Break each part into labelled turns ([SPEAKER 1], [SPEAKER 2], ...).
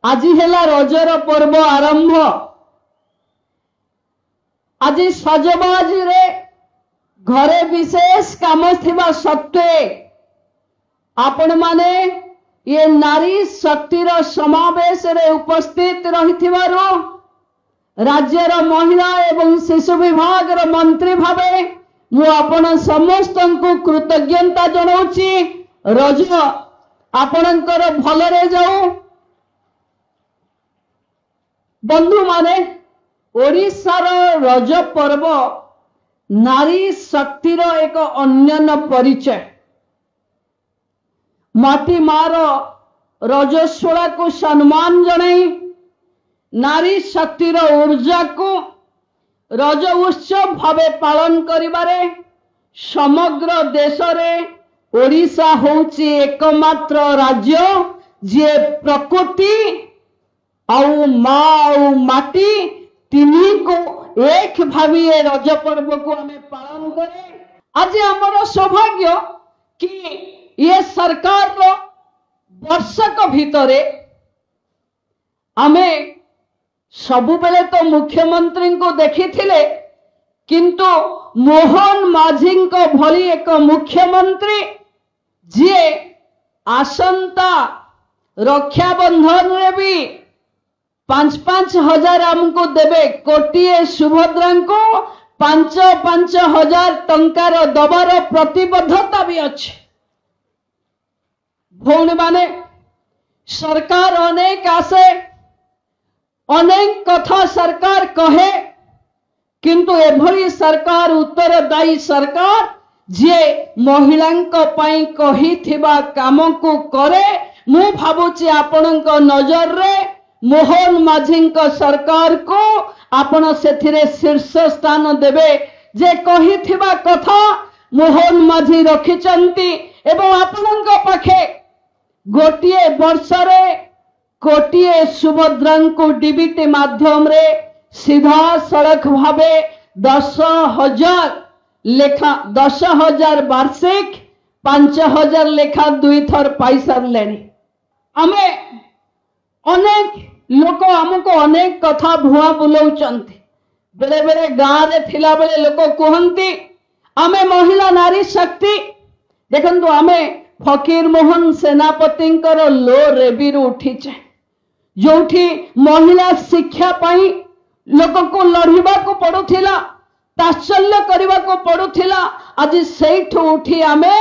[SPEAKER 1] आज है रजर पर्व आरंभ। आज सजबाज रे घरे विशेष काम थिबा सत्वे आपण माने ये नारी शक्तिर समावेश रे उपस्थित रहिथिबारो राज्यर महिला एवं शिशु विभाग रो मंत्री भावे मु आपण समस्त को कृतज्ञता जनाउची। रज आपणकर भलरे जाऊ। बंधु माने ओडिशार रज पर्व नारी शक्तिर एक अन्यन परिचय। माटी मार रजस्वला को सम्मान जनाई नारी शक्तिर ऊर्जा को रज उत्सव भावे पालन करिबारे समग्र देश रे ओडिशा होउची एकमात्र राज्य जे प्रकृति आउ माँ आउ माटी तिनी को एक भावी रज पर्व को हमें पालन करे। आज आमर सौभाग्य कि ये सरकार रो वर्षक भितरे आमे सबु बेले तो मुख्यमंत्री को देखी थिले किंतु मोहन माझी को भली एक मुख्यमंत्री जी आसंता रक्षाबंधन रे भी 5-5 हजार हमको देवे। कोटिए सुभद्रा को 5-5 हजार टंकार दबार प्रतिबद्धता भी अच्छे। भौणी माने सरकार अनेक आसे अनेक कथा सरकार कहे किंतु एभली सरकार उत्तरदायी सरकार जे महिलांको पई कही थिबा काम को करे। मु भाबुची आपनक नजर रे मोहन माझी सरकार को आपण सेथिरे शीर्ष स्थान देवे। जे कही थिबा कथा मोहन माझी रखिचंती एवं आपनक पाखे गोटिए वर्ष रे कोटिए सुभद्रा को डीबीटी माध्यम रे सीधा सड़क भावे 10,000 लेखा 10,000 वार्षिक 5,000 लेखा 2 थर पाई सारलेनी। आमे अनेक लोक हमको अनेक कथा भुआ बुलाउचंती। बेले बेले गाँव रे थिला बेले लोक कहंती आमे महिला नारी शक्ति। देखंतु आमे फकीर मोहन सेनापति लो रेबी उठीचे जोठी महिला शिक्षा पाई लोक को लड़िबा को पड़ुथिला तात्सल्य करबा को पड़ुथिला। आज सेठु उठी आमे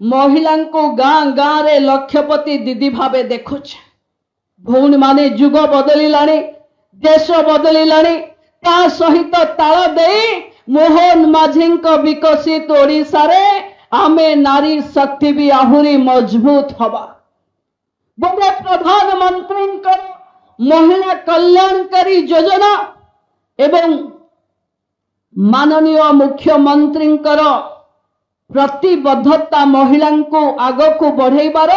[SPEAKER 1] महिला को गाँ गाँ रे लक्षपति दीदी भावे देखुचे। भौणी माने जुग बदलिलाणी देश बदलिलाणी ता सहित ताल देई मोहन माझी विकसित ओडिशा रे आमे नारी शक्ति भी आहुरी मजबूत हवा। बोले प्रधानमंत्री महिला कल्याणकारी योजना एवं माननीय मुख्यमंत्री प्रतिबद्धता महिला को आग को बढ़ेबार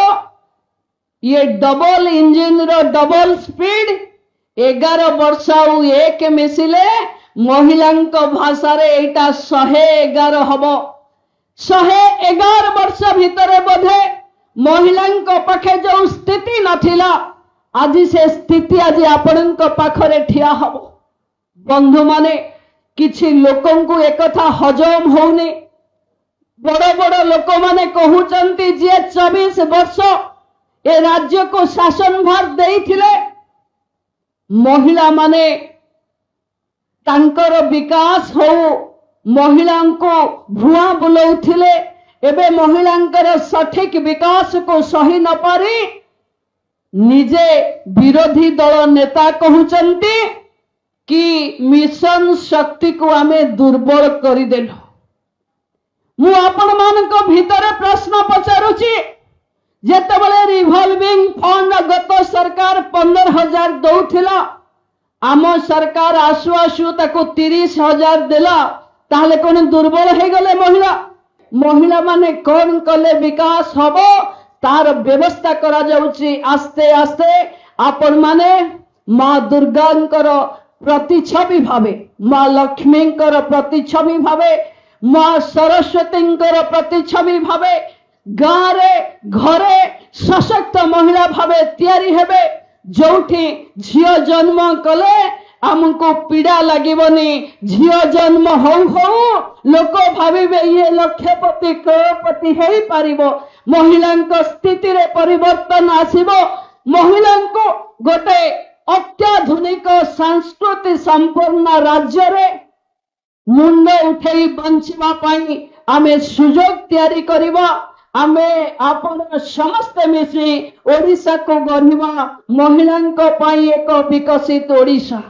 [SPEAKER 1] ये डबल इंजिन रो डबल स्पीड 11 वर्ष आउ 1 मिसिले महिला भाषा रे एटा 111 हबो। 111 वर्ष भितरे बोधे महिला पाखे जो स्थिति नथिला आज से स्थिति आज आपण पाखरे ठिया हबो। बंधु माने किछि लोकन को एकथा हजम होउनी। बड़ बड़ लोक माने कहउचंती जे 24 वर्ष ए राज्य को शासन भार देइथिले महिला माने तांकर विकास हो महिला को भुआ बुलाउथिले। एबे महिलांकर सठिक विकास को सही न पारी निजे विरोधी दल नेता कहउचंती कि मिशन शक्ति को आमे दुर्बल करिदेलु। मु आपण मानक भितरे प्रश्न पचारुची जेतेबेले रिवॉल्विंग फंड गत सरकार 15,000 दउथिला आम सरकार आसु आसु ताको 30,000 देला ताहले कोन दुर्बल हे गले महिला। महिला माने कोन कले विकास हबो तार व्यवस्था करा जाउची। आस्ते आस्ते आपण माने मां दुर्गांकर प्रतिछवि भावे मां लक्ष्मींकर प्रतिछवि भावे मां सरस्वतींकर प्रतिछवि भावे गाँव रे घरे सशक्त महिला भावे तैयारी हेबे। जोठी झियो जन्म कले आमको पीड़ा लगनी झियो जन्म हो लोक भाविबे ये लक्षपति करोड़पति हो पारिबो महिला स्थिति रे परिवर्तन आसीबो महिला को गोटे अत्याधुनिक संस्कृति संपन्न राज्य रे मुंड उठे बंचिबा पाई आमे सुजोग तैयारी करिबा आमे आपण समस्त मिसी ओडिशा को गढ़िबा महिला पाई एक विकसित ओडिशा।